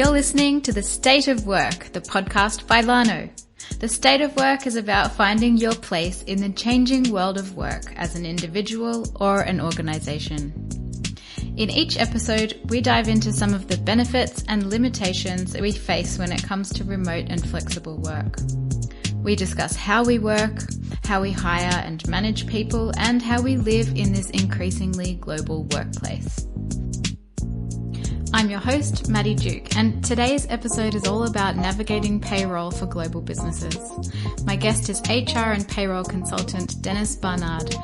You're listening to The State of Work, the podcast by Lano. The State of Work is about finding your place in the changing world of work as an individual or an organisation. In each episode, we dive into some of the benefits and limitations that we face when it comes to remote and flexible work. We discuss how we work, how we hire and manage people, and how we live in this increasingly global workplace. I'm your host, Maddie Duke, and today's episode is all about navigating payroll for global businesses. My guest is HR and payroll consultant Denis Barnard.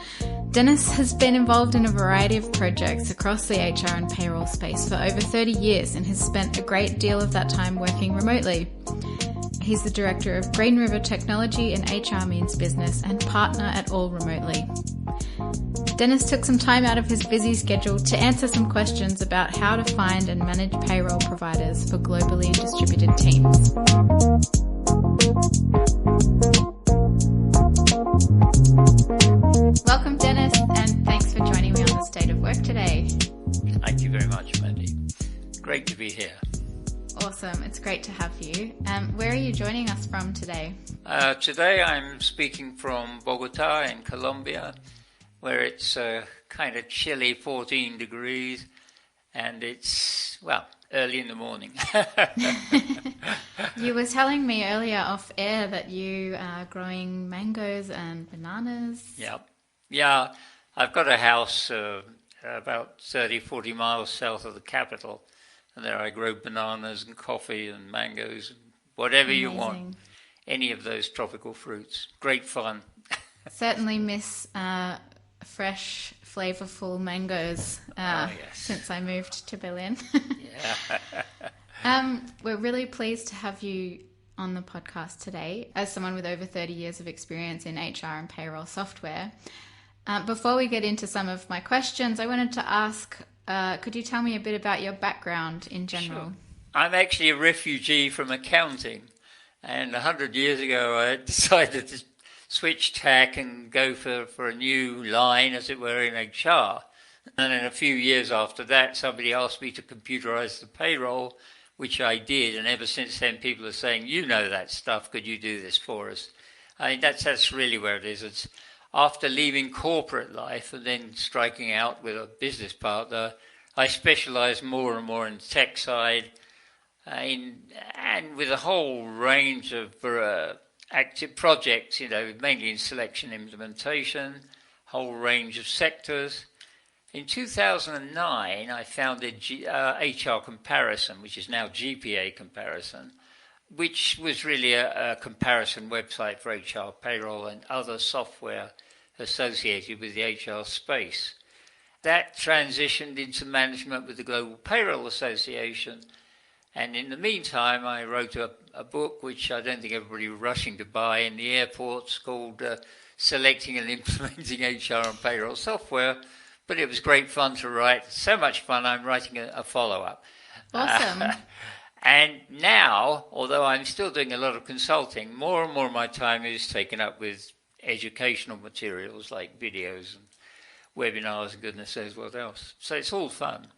Denis has been involved in a variety of projects across the HR and payroll space for over 30 years and has spent a great deal of that time working remotely. He's the director of GreenRiver Technology and HRmeansbusiness and partner at All Remotely. Denis took some time out of his busy schedule to answer some questions about how to find and manage payroll providers for globally distributed teams. Welcome, Denis, and thanks for joining me on The State of Work today. Thank you very much, Maddie. Great to be here. Awesome. It's great to have you. Where are you joining us from today? Today I'm speaking from Bogota in Colombia, where it's kind of chilly, 14 degrees, and it's, early in the morning. You were telling me earlier off air that you are growing mangoes and bananas. Yep. Yeah, I've got a house about 30, 40 miles south of the capital, and there I grow bananas and coffee and mangoes and whatever Amazing. You want. Any of those tropical fruits. Great fun. Certainly miss fresh, flavourful mangoes Yes. since I moved to Berlin. Yeah. We're really pleased to have you on the podcast today as someone with over 30 years of experience in HR and payroll software. Before we get into some of my questions, I wanted to ask, could you tell me a bit about your background in general? Sure. I'm actually a refugee from accounting, and 100 years ago I decided to switch tack and go for a new line, as it were, in HR. And then a few years after that, somebody asked me to computerize the payroll, which I did, and ever since then people are saying, you know that stuff, could you do this for us? I mean, that's really where it is. It's after leaving corporate life and then striking out with a business partner, I specialize more and more in the tech side, and with a whole range of active projects, mainly in selection implementation, whole range of sectors. In 2009, I founded HR Comparison, which is now GPA Comparison, which was really a comparison website for HR payroll and other software associated with the HR space. That transitioned into management with the Global Payroll Association. And in the meantime, I wrote a book, which I don't think everybody was rushing to buy in the airports, called Selecting and Implementing HR and Payroll Software. But it was great fun to write. So much fun, I'm writing a follow-up. Awesome. And now, although I'm still doing a lot of consulting, more and more of my time is taken up with educational materials like videos and webinars and goodness knows what else. So it's all fun.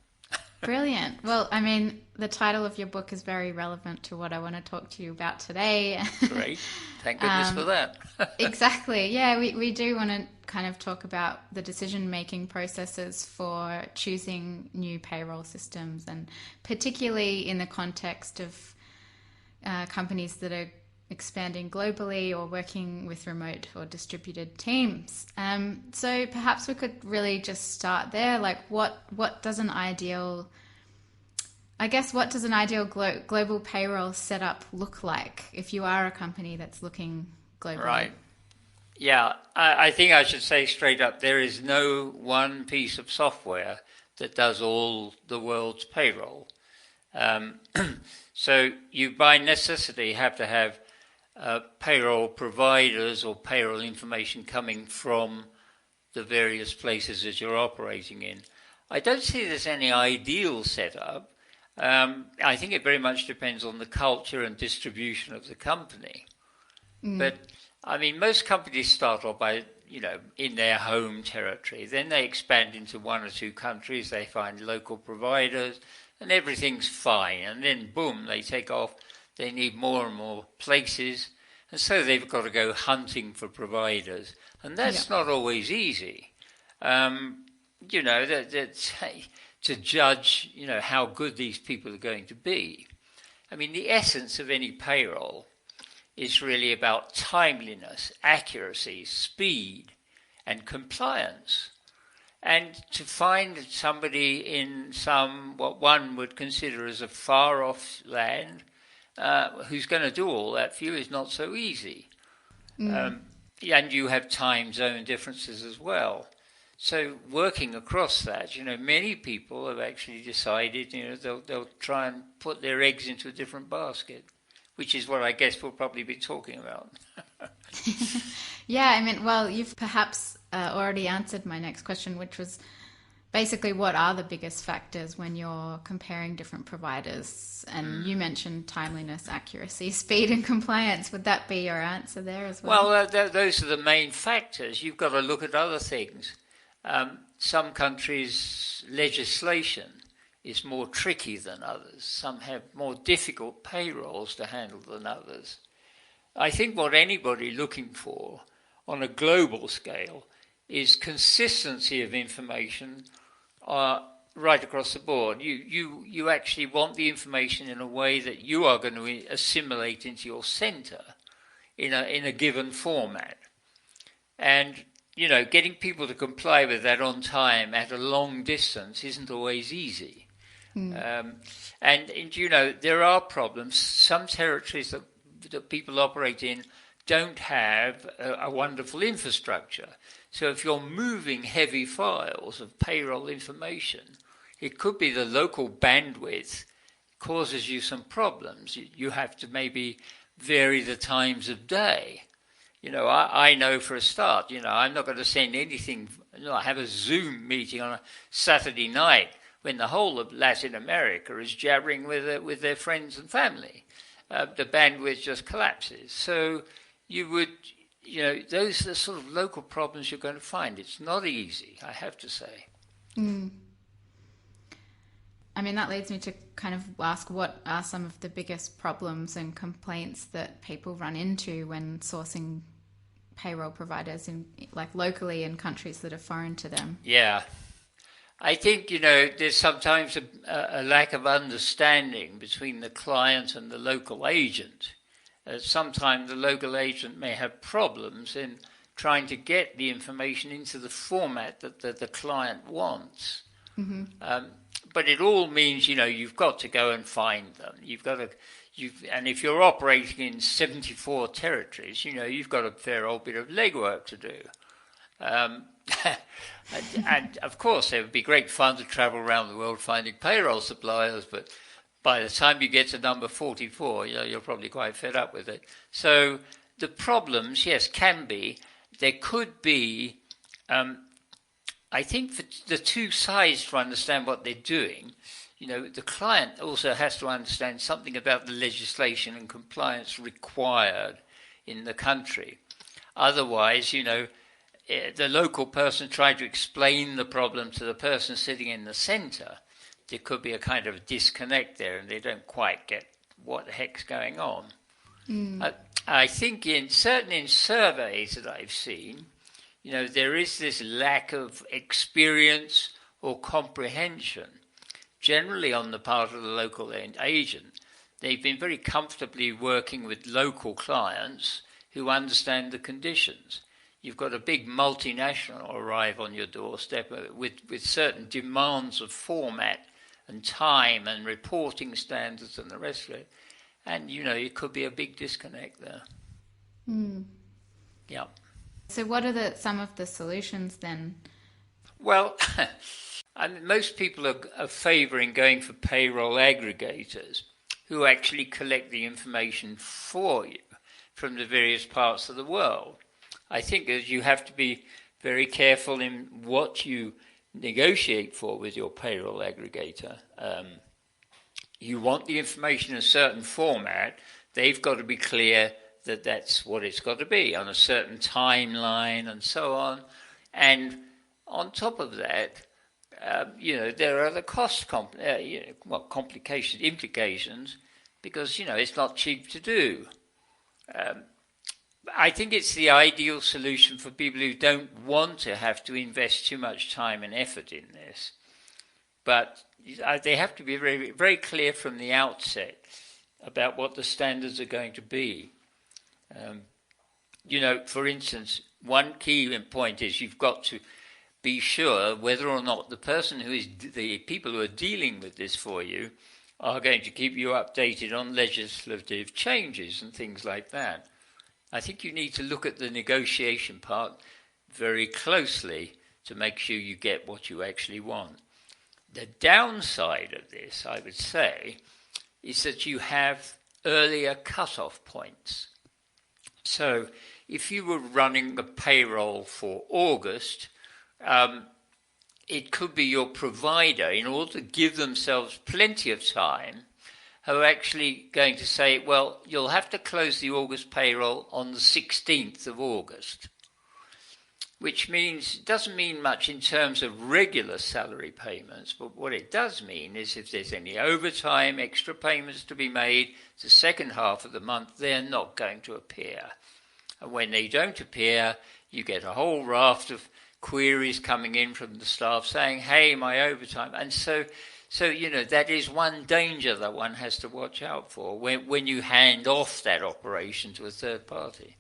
Brilliant. Well, I mean, the title of your book is very relevant to what I want to talk to you about today. Great. Thank goodness for that. Exactly. Yeah, we do want to kind of talk about the decision-making processes for choosing new payroll systems, and particularly in the context of companies that are expanding globally or working with remote or distributed teams. So perhaps we could really just start there. Like, what does an ideal global payroll setup look like if you are a company that's looking globally? Right. Yeah, I think I should say straight up, there is no one piece of software that does all the world's payroll. So you by necessity have to have payroll providers or payroll information coming from the various places that you're operating in. I don't see there's any ideal setup. I think it very much depends on the culture and distribution of the company. But, I mean, most companies start off by, in their home territory. Then they expand into one or two countries. They find local providers, and everything's fine. And then, boom, they take off. They need more and more places. And so they've got to go hunting for providers. And that's not always easy. To judge, how good these people are going to be. I mean, the essence of any payroll is really about timeliness, accuracy, speed, and compliance. And to find somebody in what one would consider as a far-off land who's going to do all that for you is not so easy. And you have time zone differences as well. So working across that, many people have actually decided, they'll try and put their eggs into a different basket, which is what I guess we'll probably be talking about. Yeah, I mean, well, you've perhaps already answered my next question, which was basically what are the biggest factors when you're comparing different providers? And you mentioned timeliness, accuracy, speed and compliance. Would that be your answer there as well? Well, those are the main factors. You've got to look at other things. Some countries' legislation is more tricky than others. Some have more difficult payrolls to handle than others. I think what anybody looking for on a global scale is consistency of information right across the board. You actually want the information in a way that you are going to assimilate into your centre in a given format. And getting people to comply with that on time at a long distance isn't always easy. And there are problems. Some territories that people operate in don't have a wonderful infrastructure. So if you're moving heavy files of payroll information, it could be the local bandwidth causes you some problems. You have to maybe vary the times of day. I know for a start, I'm not going to send anything. I have a Zoom meeting on a Saturday night when the whole of Latin America is jabbering with their friends and family. The bandwidth just collapses. So you would, those are the sort of local problems you're going to find. It's not easy, I have to say. I mean, that leads me to kind of ask, what are some of the biggest problems and complaints that people run into when sourcing payroll providers locally in countries that are foreign to them? Yeah. I think, there's sometimes a lack of understanding between the client and the local agent. Sometimes the local agent may have problems in trying to get the information into the format that the client wants. But it all means, you've got to go and find them. And if you're operating in 74 territories, you've got a fair old bit of legwork to do. And of course, it would be great fun to travel around the world finding payroll suppliers, but by the time you get to number 44, you're probably quite fed up with it. So the problems, yes, can be. There could be, I think, for the two sides to understand what they're doing. The client also has to understand something about the legislation and compliance required in the country. Otherwise, the local person trying to explain the problem to the person sitting in the centre, there could be a kind of disconnect there, and they don't quite get what the heck's going on. I think in surveys that I've seen, there is this lack of experience or comprehension, generally on the part of the local agent. They've been very comfortably working with local clients who understand the conditions. You've got a big multinational arrive on your doorstep with certain demands of format and time and reporting standards and the rest of it. And, it could be a big disconnect there. Yeah. So what are some of the solutions then? Well, most people are favouring going for payroll aggregators who actually collect the information for you from the various parts of the world. I think that you have to be very careful in what you negotiate for with your payroll aggregator. You want the information in a certain format. They've got to be clear that that's what it's got to be on a certain timeline and so on. And on top of that, there are the cost implications, because, it's not cheap to do. I think it's the ideal solution for people who don't want to have to invest too much time and effort in this. But they have to be very, very clear from the outset about what the standards are going to be. For instance, one key point is you've got to be sure whether or not the people who are dealing with this for you are going to keep you updated on legislative changes and things like that. I think you need to look at the negotiation part very closely to make sure you get what you actually want. The downside of this, I would say, is that you have earlier cut-off points. So if you were running a payroll for August, it could be your provider, in order to give themselves plenty of time, who are actually going to say, well, you'll have to close the August payroll on the 16th of August, which means it doesn't mean much in terms of regular salary payments, but what it does mean is if there's any overtime, extra payments to be made, the second half of the month, they're not going to appear. And when they don't appear, you get a whole raft of queries coming in from the staff saying, hey, my overtime. And so that is one danger that one has to watch out for when you hand off that operation to a third party.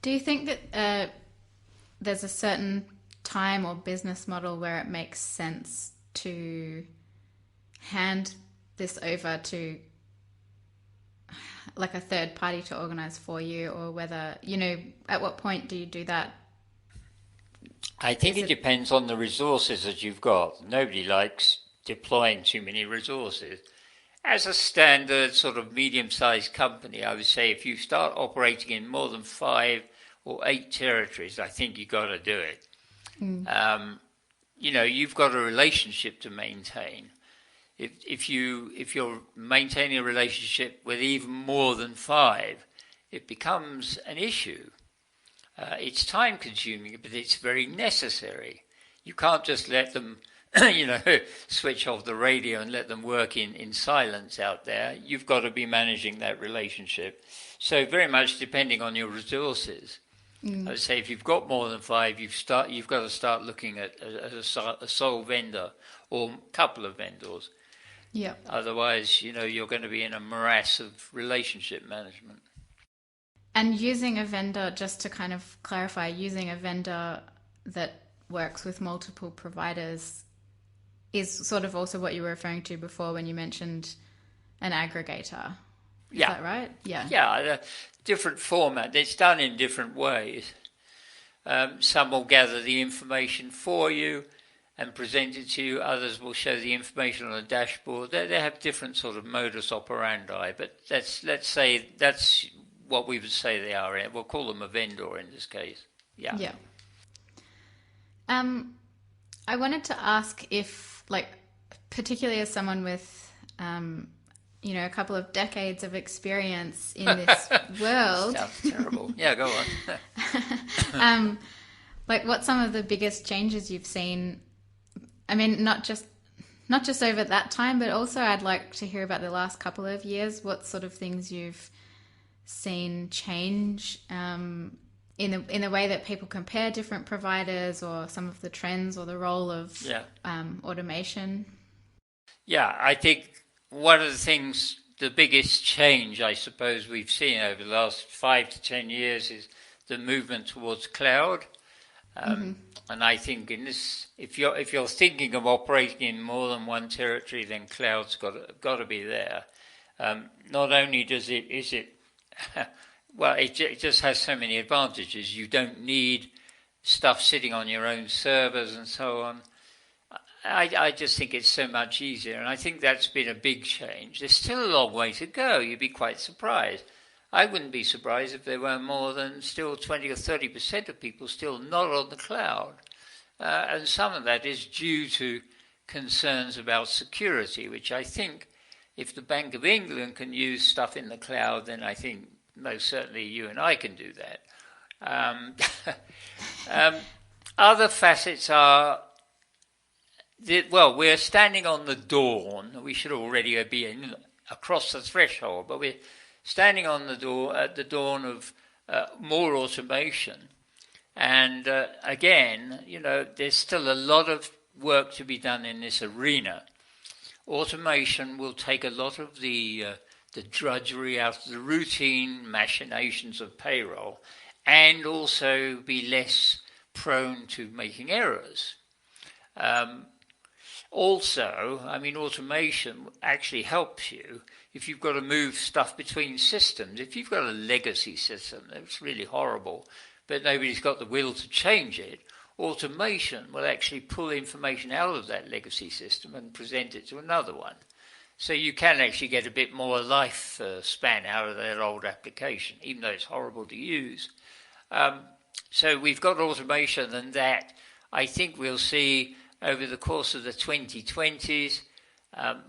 Do you think that there's a certain time or business model where it makes sense to hand this over to like a third party to organize for you, or whether, at what point do you do that? I think it depends on the resources that you've got. Nobody likes deploying too many resources. As a standard sort of medium-sized company, I would say if you start operating in more than 5 or 8 territories, I think you've got to do it. You've got a relationship to maintain. If you're maintaining a relationship with even more than 5, it becomes an issue. It's time-consuming, but it's very necessary. You can't just let them, switch off the radio and let them work in silence out there. You've got to be managing that relationship. So very much depending on your resources. I would say if you've got more than 5, you've got to start looking at a sole vendor or a couple of vendors. Yeah. Otherwise, you're going to be in a morass of relationship management. And using a vendor, just to kind of clarify, using a vendor that works with multiple providers is sort of also what you were referring to before when you mentioned an aggregator. Is that right? Yeah. Yeah, different format. It's done in different ways. Some will gather the information for you and present it to you. Others will show the information on a dashboard. They have different sort of modus operandi, but let's say that's what we would say they are. We'll call them a vendor in this case. Yeah. Yeah. I wanted to ask if, particularly as someone with, a couple of decades of experience in this world. Sounds terrible. Yeah, go on. What some of the biggest changes you've seen? I mean, not just over that time, but also I'd like to hear about the last couple of years. What sort of things you've seen change in the way that people compare different providers, or some of the trends or the role of automation? Yeah, I think one of the biggest change I suppose we've seen over the last 5 to 10 years is the movement towards cloud. And I think in this, if you're thinking of operating in more than one territory, then cloud's got to be there. Not only is it well, it just has so many advantages. You don't need stuff sitting on your own servers and so on. I just think it's so much easier, and I think that's been a big change. There's still a long way to go. You'd be quite surprised. I wouldn't be surprised if there were more than still 20 or 30% of people still not on the cloud. And some of that is due to concerns about security, which I think if the Bank of England can use stuff in the cloud, then I think most certainly you and I can do that. Other facets are we're standing on the dawn. We should already be across the threshold, but we're standing on the door at the dawn of more automation. And again, there's still a lot of work to be done in this arena. Automation will take a lot of the drudgery out of the routine machinations of payroll, and also be less prone to making errors. Also, automation actually helps you if you've got to move stuff between systems. If you've got a legacy system that's really horrible, but nobody's got the will to change it, automation will actually pull information out of that legacy system and present it to another one. So you can actually get a bit more life span out of that old application, even though it's horrible to use. So we've got automation, and that I think we'll see over the course of the 2020s.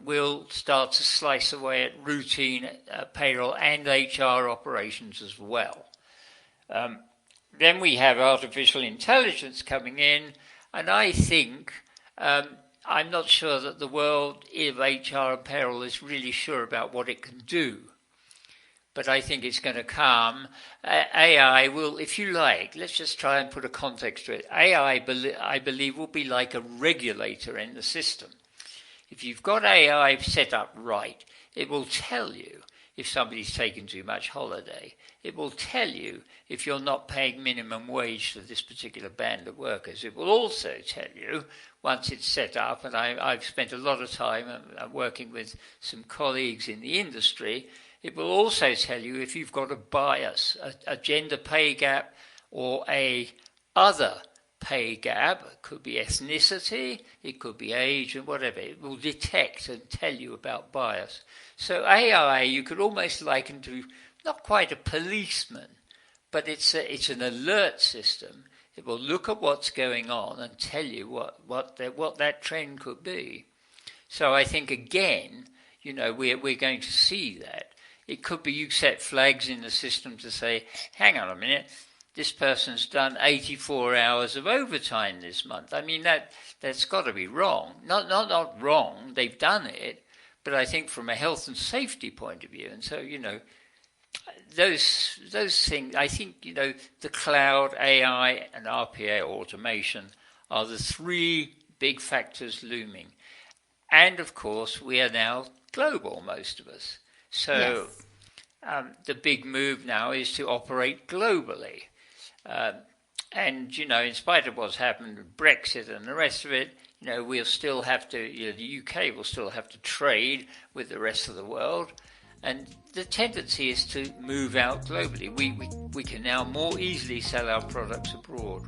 We'll start to slice away at routine payroll and HR operations as well. Then we have artificial intelligence coming in, and I think I'm not sure that the world of HR and payroll is really sure about what it can do. But I think it's going to come. AI will, if you like, let's just try and put a context to it. AI, I believe, will be like a regulator in the system. If you've got AI set up right, it will tell you if somebody's taken too much holiday. It will tell you if you're not paying minimum wage to this particular band of workers. It will also tell you, once it's set up, and I've spent a lot of time working with some colleagues in the industry, it will also tell you if you've got a bias, a gender pay gap, or a other pay gap. It could be ethnicity, it could be age, and whatever. It will detect and tell you about bias. So AI, you could almost liken to not quite a policeman, but it's an alert system. It will look at what's going on and tell you what that trend could be. So I think, again, we're going to see that. It could be you set flags in the system to say, hang on a minute, this person's done 84 hours of overtime this month. That's got to be wrong. Not wrong, they've done it, but I think from a health and safety point of view. And so, those things, I think, the cloud, AI, and RPA automation are the three big factors looming. And, of course, we are now global, most of us. So the big move now is to operate globally. And, in spite of what's happened with Brexit and the rest of it, we'll still have to, the UK will still have to trade with the rest of the world. And the tendency is to move out globally. We can now more easily sell our products abroad.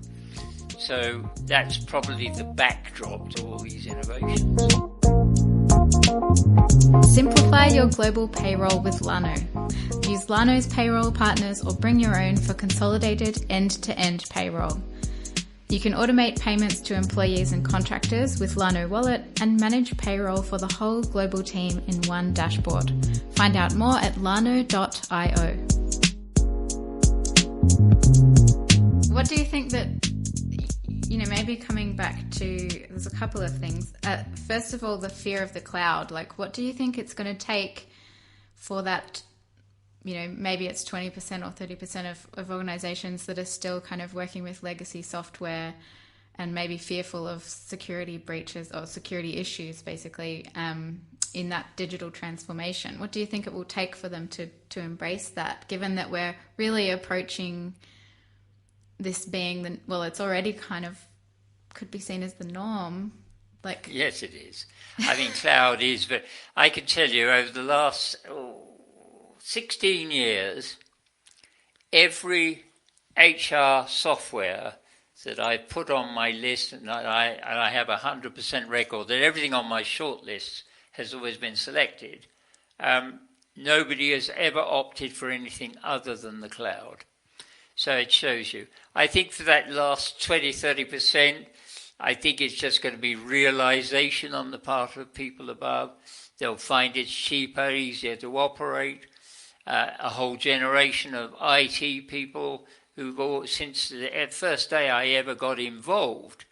So that's probably the backdrop to all these innovations. Simplify your global payroll with Lano. Use Lano's payroll partners or bring your own for consolidated end-to-end payroll. You can automate payments to employees and contractors with Lano Wallet and manage payroll for the whole global team in one dashboard. Find out more at lano.io. What do you think that, maybe coming back to, there's a couple of things. First of all, the fear of the cloud. What do you think it's going to take for that, maybe it's 20% or 30% of organizations that are still kind of working with legacy software and maybe fearful of security breaches or security issues, basically, in that digital transformation. What do you think it will take for them to embrace that, given that we're really approaching this being it's already kind of could be seen as the norm? Yes, it is. Cloud is, but I can tell you over the last 16 years, every HR software that I put on my list, and I have 100% record that everything on my short list has always been selected. Nobody has ever opted for anything other than the cloud. So it shows you. I think for that last 20, 30%, I think it's just going to be realization on the part of people above. They'll find it's cheaper, easier to operate. A whole generation of IT people who've all, since the first day I ever got involved,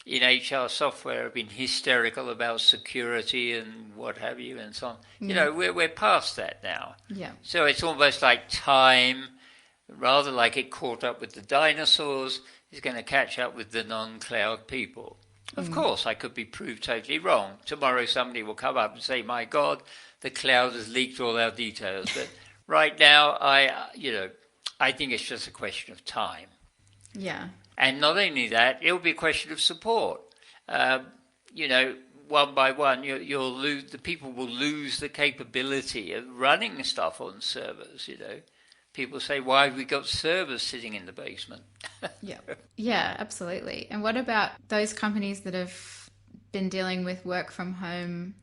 in HR software have been hysterical about security and what have you and so on. You know, we're past that now. Yeah. So it's almost like time, rather like it caught up with the dinosaurs, is going to catch up with the non-cloud people. Of course, I could be proved totally wrong. Tomorrow somebody will come up and say, my God, the cloud has leaked all our details. But right now, I think it's just a question of time. Yeah. And not only that, it'll be a question of support. One by one, you'll lose, the people will lose the capability of running stuff on servers, People say, why have we got servers sitting in the basement? Yeah, absolutely. And what about those companies that have been dealing with work from home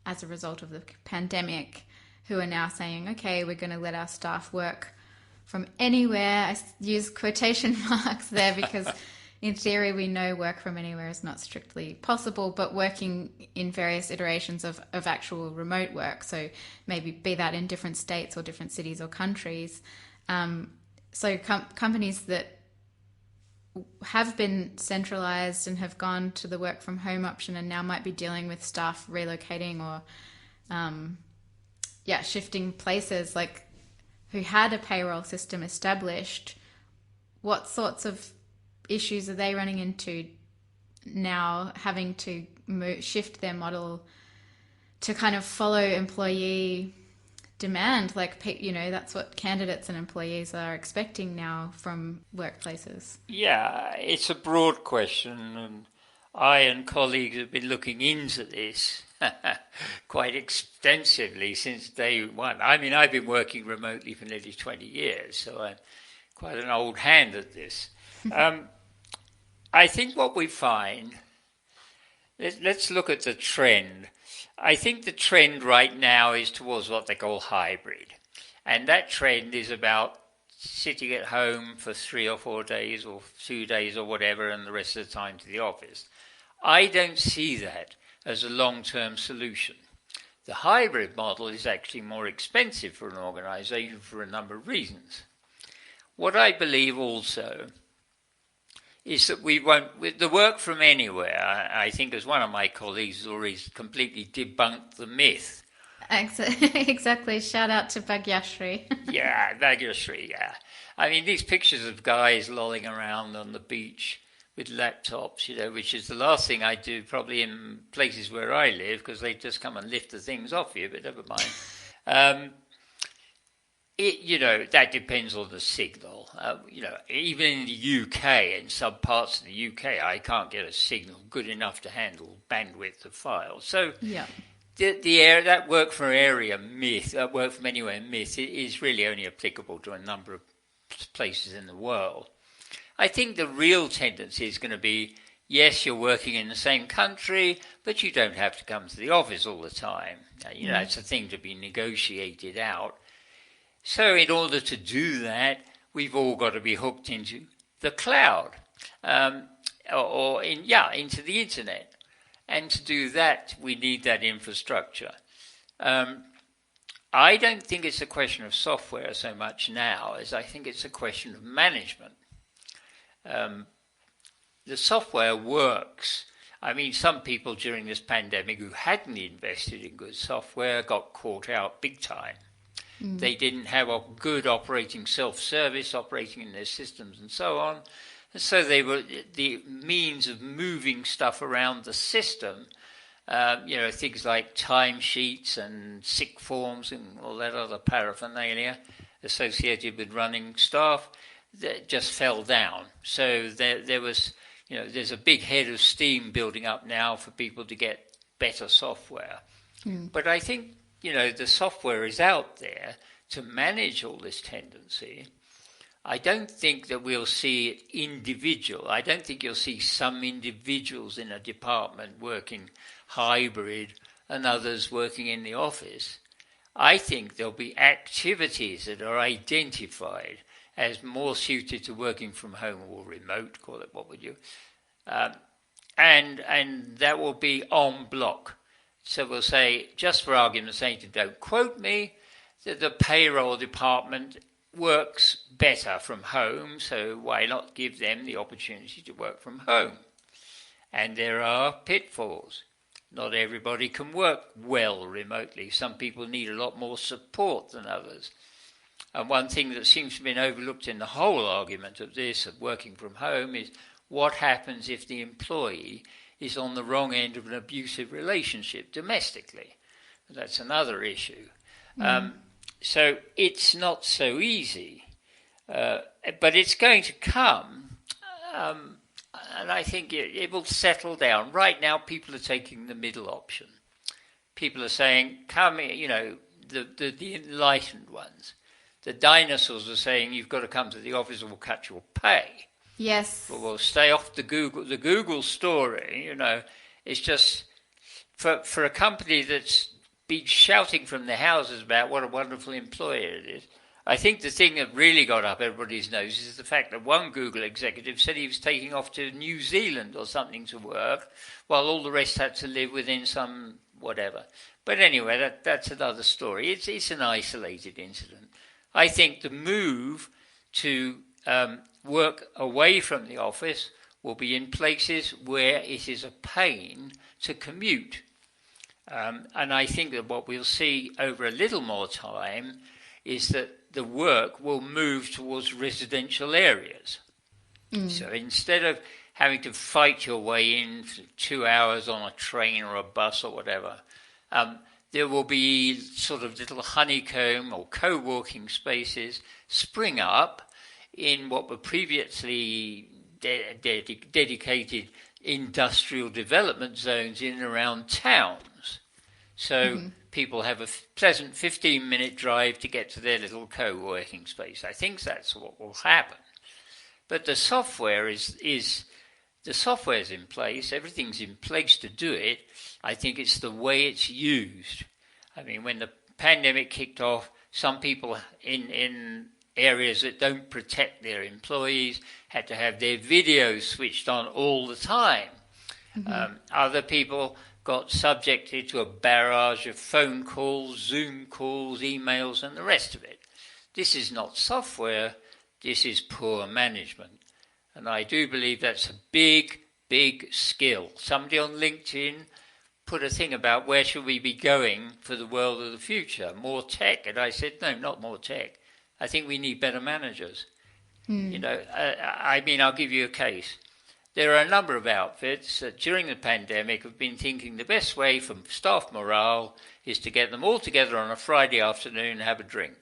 as a result of the pandemic, who are now saying, okay, we're going to let our staff work from anywhere? I use quotation marks there because in theory we know work from anywhere is not strictly possible, but working in various iterations of actual remote work, so maybe be that in different states or different cities or countries. So companies that have been centralized and have gone to the work from home option and now might be dealing with staff relocating or shifting places, like who had a payroll system established, what sorts of issues are they running into now, having to shift their model to kind of follow employee demand? Like, that's what candidates and employees are expecting now from workplaces. Yeah, it's a broad question, and I and colleagues have been looking into this quite extensively since day one. I mean, I've been working remotely for nearly 20 years, so I'm quite an old hand at this. I think what we find, let's look at the trend. I think the trend right now is towards what they call hybrid. And that trend is about sitting at home for 3 or 4 days or 2 days or whatever, and the rest of the time to the office. I don't see that as a long-term solution. The hybrid model is actually more expensive for an organization for a number of reasons. What I believe also is that we won't, with the work from anywhere, I think as one of my colleagues has already completely debunked the myth. Exactly. Shout out to Bhagyashree. Yeah, Bhagyashree, yeah. I mean, these pictures of guys lolling around on the beach with laptops, which is the last thing I do probably in places where I live, because they just come and lift the things off you, but never mind. That depends on the signal. Even in the UK, in some parts of the UK, I can't get a signal good enough to handle bandwidth of files. So that work from anywhere myth is really only applicable to a number of places in the world. I think the real tendency is going to be, yes, you're working in the same country, but you don't have to come to the office all the time. It's a thing to be negotiated out. So in order to do that, we've all got to be hooked into the cloud, into the internet. And to do that, we need that infrastructure. I don't think it's a question of software so much now as I think it's a question of management. The software works. I mean, some people during this pandemic who hadn't invested in good software got caught out big time. They didn't have a good operating self-service, operating in their systems and so on. And so they were the means of moving stuff around the system, things like timesheets and sick forms and all that other paraphernalia associated with running staff, that just fell down. So there was, there's a big head of steam building up now for people to get better software. But I think the software is out there to manage all this tendency. I don't think that we'll see it individual. I don't think you'll see some individuals in a department working hybrid and others working in the office. I think there'll be activities that are identified as more suited to working from home or remote, call it what would you, and that will be en bloc. So we'll say, just for argument's sake, don't quote me, that the payroll department works better from home, so why not give them the opportunity to work from home? And there are pitfalls. Not everybody can work well remotely. Some people need a lot more support than others. And one thing that seems to have been overlooked in the whole argument of this, of working from home, is what happens if the employee is on the wrong end of an abusive relationship domestically. That's another issue. So it's not so easy, but it's going to come, and I think it will settle down. Right now, people are taking the middle option. People are saying, come, the enlightened ones. The dinosaurs are saying, you've got to come to the office or we'll cut your pay. Yes. Or we'll stay off the Google story, it's just, for a company that's been shouting from the houses about what a wonderful employer it is. I think the thing that really got up everybody's nose is the fact that one Google executive said he was taking off to New Zealand or something to work, while all the rest had to live within some whatever. But anyway, that's another story. It's an isolated incident. I think the move to work away from the office will be in places where it is a pain to commute. And I think that what we'll see over a little more time is that the work will move towards residential areas. So instead of having to fight your way in for 2 hours on a train or a bus or whatever, there will be sort of little honeycomb or co-working spaces spring up in what were previously dedicated industrial development zones in and around towns. So people have a pleasant 15-minute drive to get to their little co-working space. I think that's what will happen. But the software is in place. Everything's in place to do it. I think it's the way it's used. I mean, when the pandemic kicked off, some people in areas that don't protect their employees had to have their videos switched on all the time. Other people got subjected to a barrage of phone calls, Zoom calls, emails, and the rest of it. This is not software, this is poor management. And I do believe that's a big, big skill. Somebody on LinkedIn put a thing about where should we be going for the world of the future, more tech? And I said, no, not more tech. I think we need better managers. I'll give you a case. There are a number of outfits that during the pandemic have been thinking the best way for staff morale is to get them all together on a Friday afternoon and have a drink.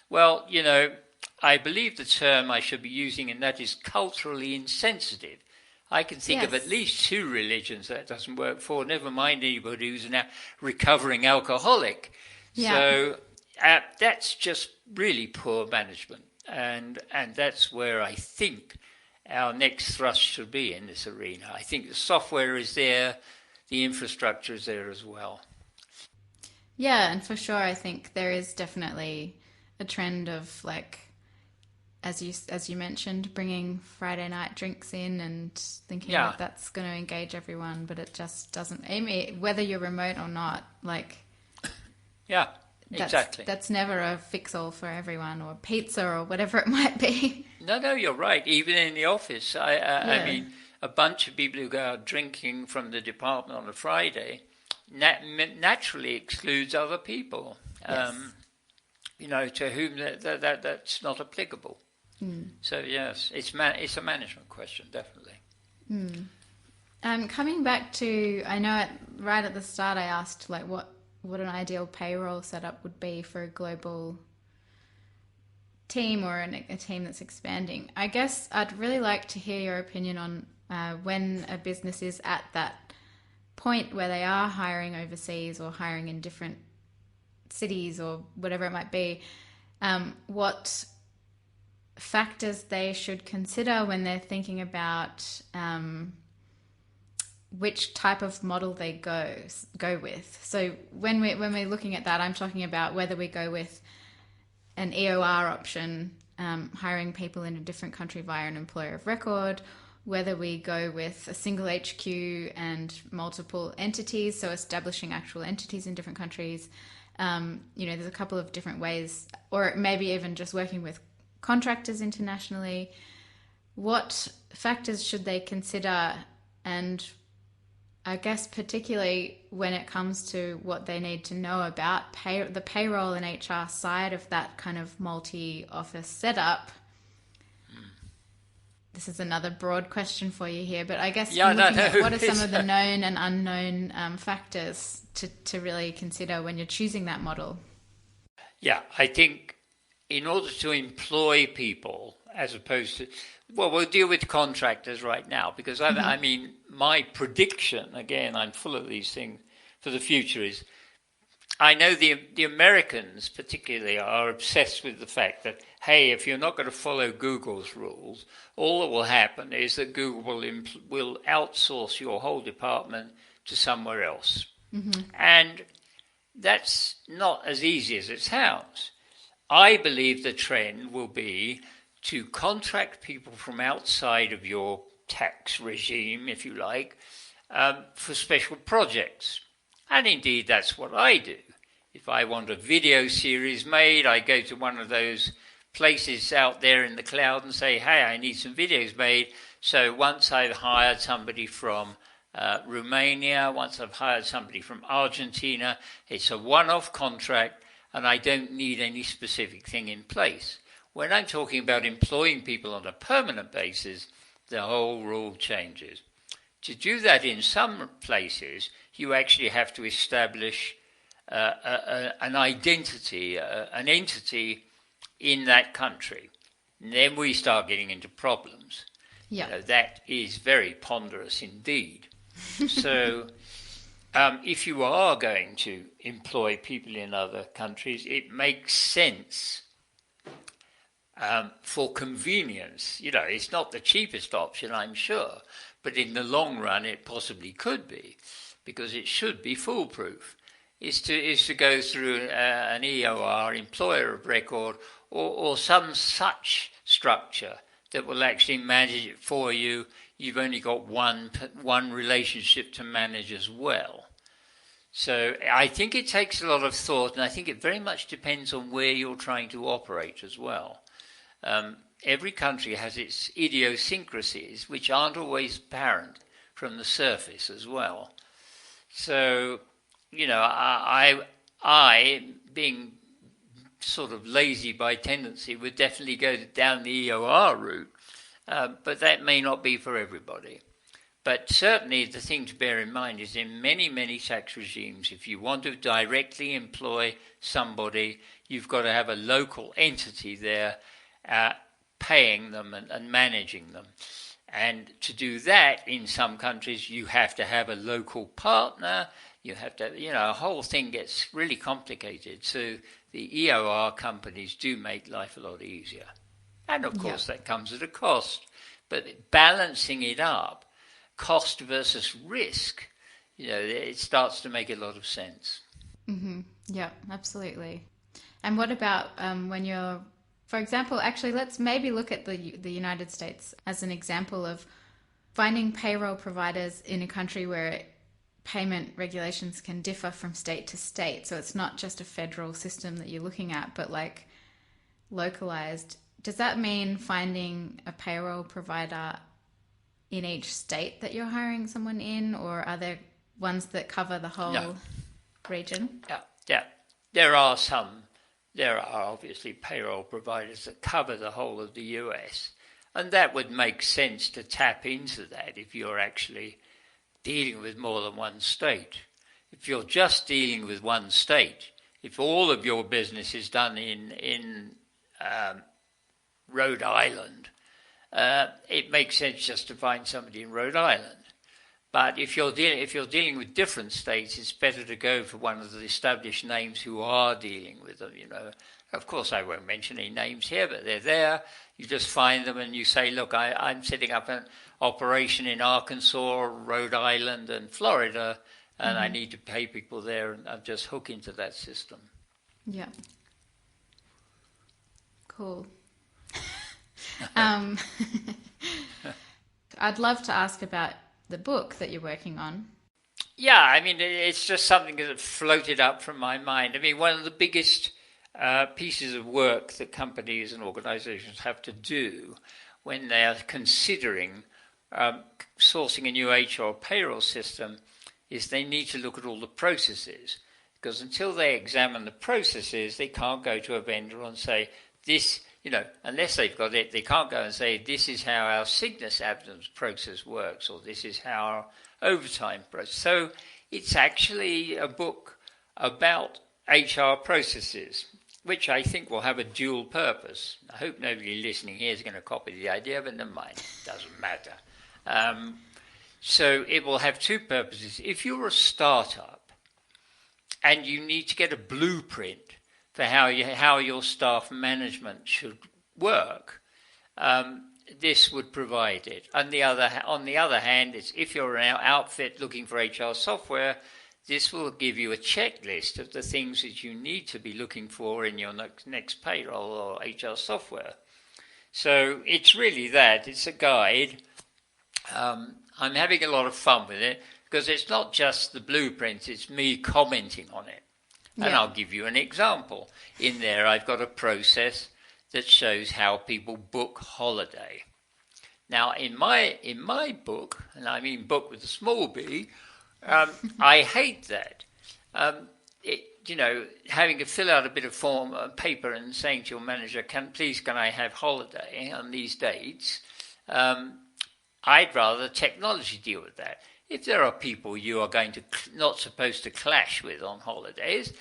Well, I believe the term I should be using, and that is culturally insensitive. I can think of at least 2 religions that doesn't work for, never mind anybody who's a recovering alcoholic. Yeah. So that's just really poor management. And that's where I think our next thrust should be in this arena. I think the software is there, the infrastructure is there as well. Yeah, and for sure, I think there is definitely a trend of, like, as you mentioned, bringing Friday night drinks in and thinking that that's going to engage everyone, but it just doesn't. Whether you're remote or not, like, yeah, exactly. That's never a fix-all for everyone, or pizza or whatever it might be. No, you're right. Even in the office, I mean, a bunch of people who go out drinking from the department on a Friday naturally excludes other people. Yes. To whom that's not applicable. So yes, it's a management question, definitely. Coming back to, I know right at the start I asked, like, what an ideal payroll setup would be for a global team or a team that's expanding. I guess I'd really like to hear your opinion on when a business is at that point where they are hiring overseas or hiring in different cities or whatever it might be, what factors they should consider when they're thinking about which type of model they go with. So when we're looking at that, I'm talking about whether we go with an EOR option, hiring people in a different country via an employer of record, whether we go with a single HQ and multiple entities, so establishing actual entities in different countries. There's a couple of different ways, or maybe even just working with contractors internationally. What factors should they consider, and I guess particularly when it comes to what they need to know about the payroll and HR side of that kind of multi-office setup. This is another broad question for you here, but I guess looking at what are some of the known and unknown factors to really consider when you're choosing that model? Yeah, I think in order to employ people, as opposed to, well, we'll deal with contractors right now, because I mean, my prediction, again, I'm full of these things for the future, is I know the Americans particularly are obsessed with the fact that, hey, if you're not going to follow Google's rules, all that will happen is that Google will outsource your whole department to somewhere else. Mm-hmm. And that's not as easy as it sounds. I believe the trend will be to contract people from outside of your tax regime, if you like, for special projects. And indeed, that's what I do. If I want a video series made, I go to one of those places out there in the cloud and say, hey, I need some videos made. So once I've hired somebody from Romania, once I've hired somebody from Argentina, it's a one-off contract and I don't need any specific thing in place. When I'm talking about employing people on a permanent basis, the whole rule changes. To do that in some places, you actually have to establish an identity, an entity in that country. And then we start getting into problems. Yeah. You know, that is very ponderous indeed. So if you are going to employ people in other countries, it makes sense for convenience. You know, it's not the cheapest option, I'm sure, but in the long run it possibly could be, because it should be foolproof. Is to go through an EOR, employer of record, or some such structure that will actually manage it for you. You've only got one relationship to manage as well. So I think it takes a lot of thought, and I think it very much depends on where you're trying to operate as well. Every country has its idiosyncrasies, which aren't always apparent from the surface as well. So, you know, I being sort of lazy by tendency, would definitely go down the EOR route, but that may not be for everybody. But certainly the thing to bear in mind is in many, many tax regimes, if you want to directly employ somebody, you've got to have a local entity there paying them and managing them. And to do that, in some countries, you have to have a local partner. You have to, you know, the whole thing gets really complicated. So the EOR companies do make life a lot easier. And of course, that comes at a cost. But balancing it up, cost versus risk, you know, it starts to make a lot of sense. Mm-hmm. Yeah, absolutely. And what about when you're, for example, actually, let's maybe look at the United States as an example of finding payroll providers in a country where payment regulations can differ from state to state. So it's not just a federal system that you're looking at, but like localized. Does that mean finding a payroll provider in each state that you're hiring someone in, or are there ones that cover the whole region? Yeah. There are obviously payroll providers that cover the whole of the US, and that would make sense to tap into that if you're actually dealing with more than one state. If you're just dealing with one state, if all of your business is done in Rhode Island, it makes sense just to find somebody in Rhode Island. But if you're dealing with different states, it's better to go for one of the established names who are dealing with them. You know, of course, I won't mention any names here, but they're there. You just find them and you say, look, I'm setting up an operation in Arkansas, Rhode Island, and Florida, and I need to pay people there, and I'll just hook into that system. Yeah. Cool. I'd love to ask about the book that you're working on. Yeah, I mean, it's just something that floated up from my mind. I mean, one of the biggest pieces of work that companies and organizations have to do when they are considering sourcing a new HR payroll system is they need to look at all the processes, because until they examine the processes, they can't go to a vendor and say, this, unless they've got it, they can't go and say, this is how our sickness absence process works, or this is how our overtime process. So it's actually a book about HR processes, which I think will have a dual purpose. I hope nobody listening here is going to copy the idea, but never mind, it doesn't matter. So it will have two purposes. If you're a startup and you need to get a blueprint for how your staff management should work, this would provide it. On the other hand, if you're an outfit looking for HR software, this will give you a checklist of the things that you need to be looking for in your next payroll or HR software. So it's really that. It's a guide. I'm having a lot of fun with it because it's not just the blueprint, it's me commenting on it. And I'll give you an example. In there, I've got a process that shows how people book holiday. Now, in my book, and I mean book with a small b, I hate that. Having to fill out a bit of paper and saying to your manager, can I have holiday on these dates? I'd rather technology deal with that. If there are people you are not supposed to clash with on holidays,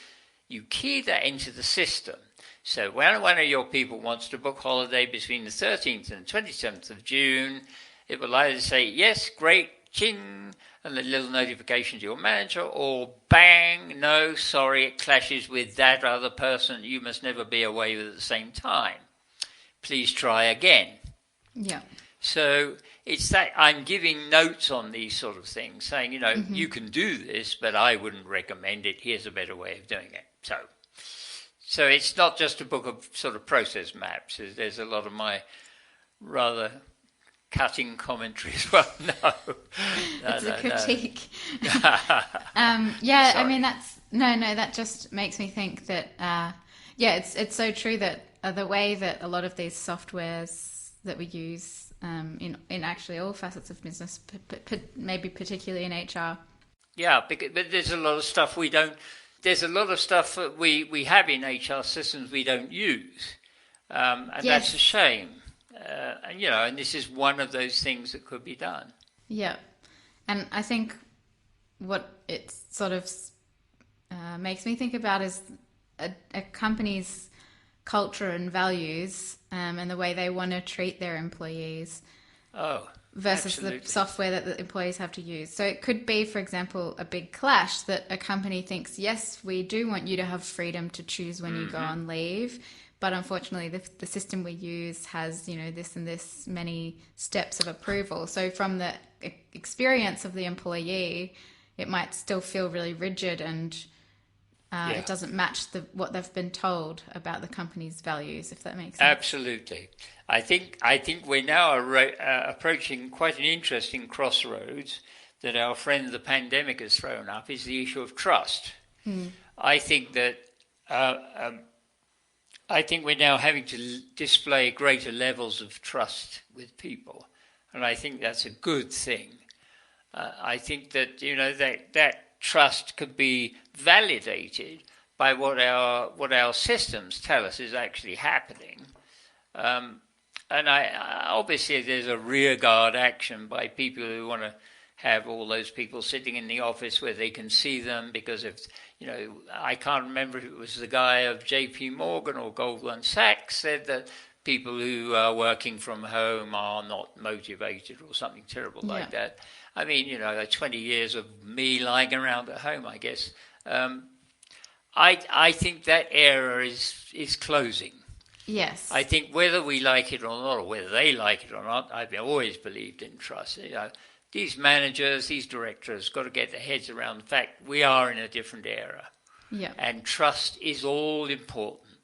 you key that into the system. So when one of your people wants to book holiday between the 13th and 27th of June, it will either say, yes, great, ching, and a little notification to your manager, or bang, no, sorry, it clashes with that other person you must never be away with at the same time. Please try again. Yeah. So it's that I'm giving notes on these sort of things, saying, you can do this, but I wouldn't recommend it. Here's a better way of doing it. So it's not just a book of sort of process maps. There's a lot of my rather cutting commentary as well. No, it's a critique. No. I mean, that just makes me think that, it's so true that the way that a lot of these softwares that we use in actually all facets of business, maybe particularly in HR. Yeah, but there's a lot of stuff we don't. There's a lot of stuff that we have in HR systems we don't use, and that's a shame. And this is one of those things that could be done. Yeah, and I think what it sort of makes me think about is a company's culture and values, and the way they want to treat their employees. Versus absolutely. The software that the employees have to use. So it could be, for example, a big clash that a company thinks, yes, we do want you to have freedom to choose when you go on leave, but unfortunately the system we use has, this and this many steps of approval. So from the experience of the employee, it might still feel really rigid and it doesn't match what they've been told about the company's values, if that makes sense. Absolutely. I think we're now approaching quite an interesting crossroads that our friend the pandemic has thrown up, is the issue of trust. I think that we're now having to display greater levels of trust with people, and I think that's a good thing. I think that that trust could be validated by what our systems tell us is actually happening. And obviously there's a rearguard action by people who want to have all those people sitting in the office where they can see them, because if, I can't remember if it was the guy of JP Morgan or Goldman Sachs said that people who are working from home are not motivated or something terrible like that. I mean, 20 years of me lying around at home, I guess. I think that era is closing. Yes. I think whether we like it or not, or whether they like it or not, I've always believed in trust. These managers, these directors got to get their heads around the fact we are in a different era. Yeah. And trust is all important.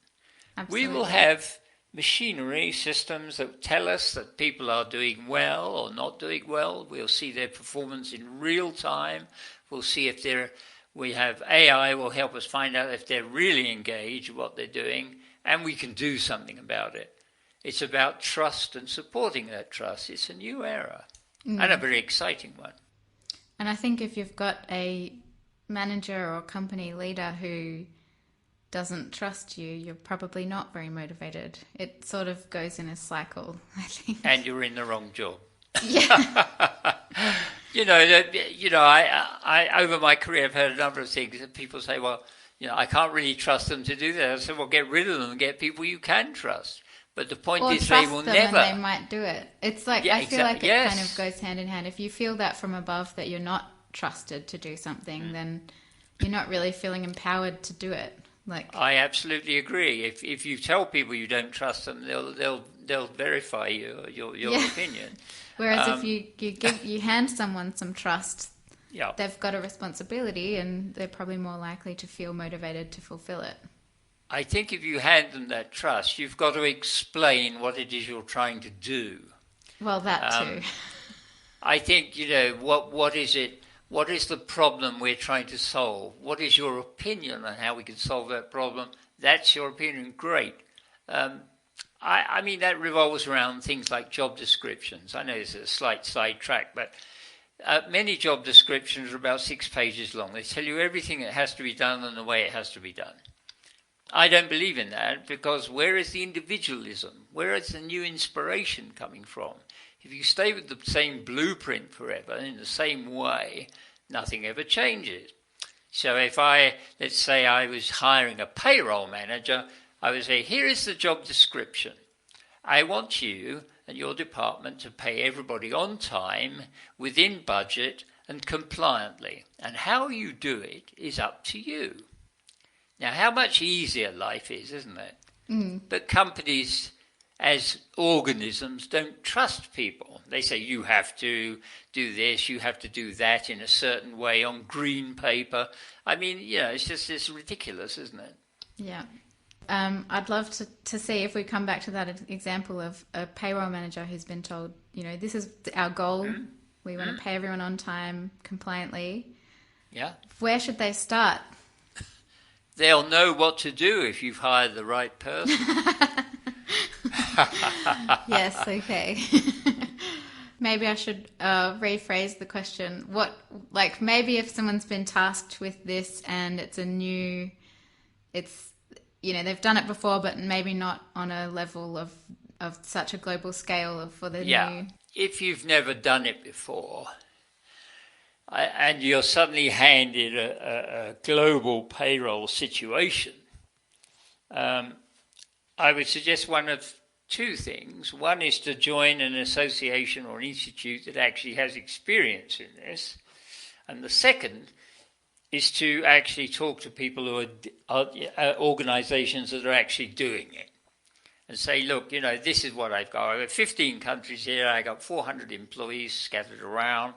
Absolutely. We will have machinery systems that tell us that people are doing well or not doing well. We'll see their performance in real time. We'll see if we have AI will help us find out if they're really engaged in what they're doing, and we can do something about it. It's about trust and supporting that trust. It's a new era and a very exciting one. And I think if you've got a manager or company leader who doesn't trust you, you're probably not very motivated. It sort of goes in a cycle, I think. And you're in the wrong job. Yeah. I over my career I've heard a number of things that people say, well, I can't really trust them to do that. I said, well, get rid of them and get people you can trust. But the point is they will never. And they might do it. It's like, I feel like it kind of goes hand in hand. If you feel that from above that you're not trusted to do something, then you're not really feeling empowered to do it. Like, I absolutely agree. If you tell people you don't trust them, they'll verify your opinion. Whereas if you hand someone some trust, they've got a responsibility, and they're probably more likely to feel motivated to fulfill it. I think if you hand them that trust, you've got to explain what it is you're trying to do. Well, that too. I think, what is it? What is the problem we're trying to solve? What is your opinion on how we can solve that problem? That's your opinion. Great. I mean, that revolves around things like job descriptions. I know it's a slight sidetrack, but many job descriptions are about 6 pages long. They tell you everything that has to be done and the way it has to be done. I don't believe in that, because where is the individualism? Where is the new inspiration coming from? If you stay with the same blueprint forever in the same way, nothing ever changes. So if let's say I was hiring a payroll manager, I would say, here is the job description. I want you and your department to pay everybody on time, within budget, and compliantly. And how you do it is up to you. Now, how much easier life is, isn't it? Mm. But companies, as organisms, don't trust people. They say, you have to do this, you have to do that in a certain way on green paper. I mean, it's ridiculous, isn't it? Yeah. I'd love to see if we come back to that example of a payroll manager who's been told, this is our goal. Mm. We want to pay everyone on time, compliantly. Yeah. Where should they start? They'll know what to do if you've hired the right person. Yes, okay. Maybe I should rephrase the question. Maybe if someone's been tasked with this and they've done it before, but maybe not on a level of such a global scale for the new. If you've never done it before, and you're suddenly handed a global payroll situation, I would suggest one of 2 things. One is to join an association or an institute that actually has experience in this. And the second is to actually talk to people who are organizations that are actually doing it. And say, look, this is what I've got. I've got 15 countries here. I've got 400 employees scattered around.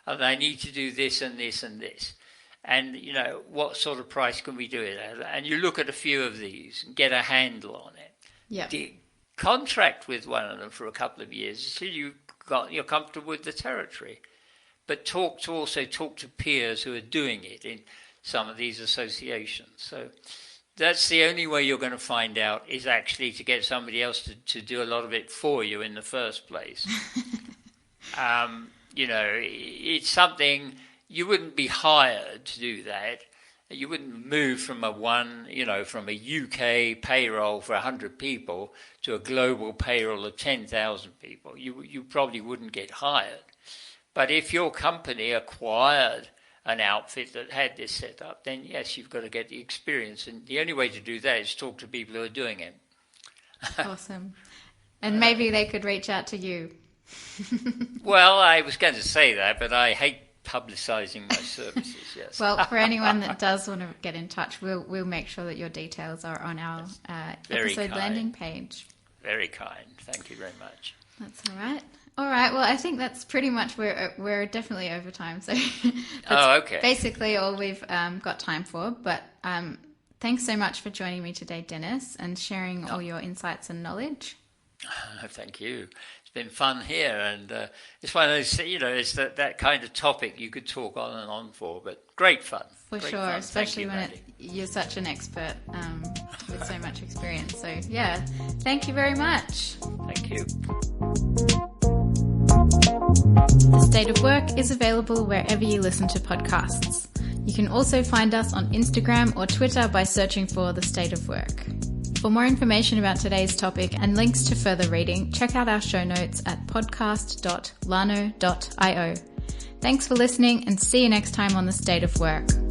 And I need to do this and this and this. And, what sort of price can we do it at? And you look at a few of these and get a handle on it. Yeah. Contract with one of them for a couple of years until you're comfortable with the territory. But also talk to peers who are doing it in some of these associations. So that's the only way you're going to find out, is actually to get somebody else to do a lot of it for you in the first place. It's something you wouldn't be hired to do that. You wouldn't move from from a UK payroll for 100 people to a global payroll of 10,000 people. You probably wouldn't get hired. But if your company acquired an outfit that had this set up, then yes, you've got to get the experience. And the only way to do that is talk to people who are doing it. Awesome. And maybe they could reach out to you. Well, I was going to say that, but I hate publicising my services, yes. Well, for anyone that does want to get in touch, we'll make sure that your details are on our episode landing page. Very kind. Thank you very much. That's all right. All right. Well, I think that's pretty much we're definitely over time. So okay. Basically all we've got time for. But thanks so much for joining me today, Denis, and sharing all your insights and knowledge. Thank you. It's been fun here, and it's one of those, it's that kind of topic you could talk on and on for, but great fun. For sure, fun. Especially when you're such an expert with so much experience. So, yeah, thank you very much. Thank you. State of Work is available wherever you listen to podcasts. You can also find us on Instagram or Twitter by searching for The State of Work. For more information about today's topic and links to further reading, check out our show notes at podcast.lano.io. Thanks for listening and see you next time on The State of Work.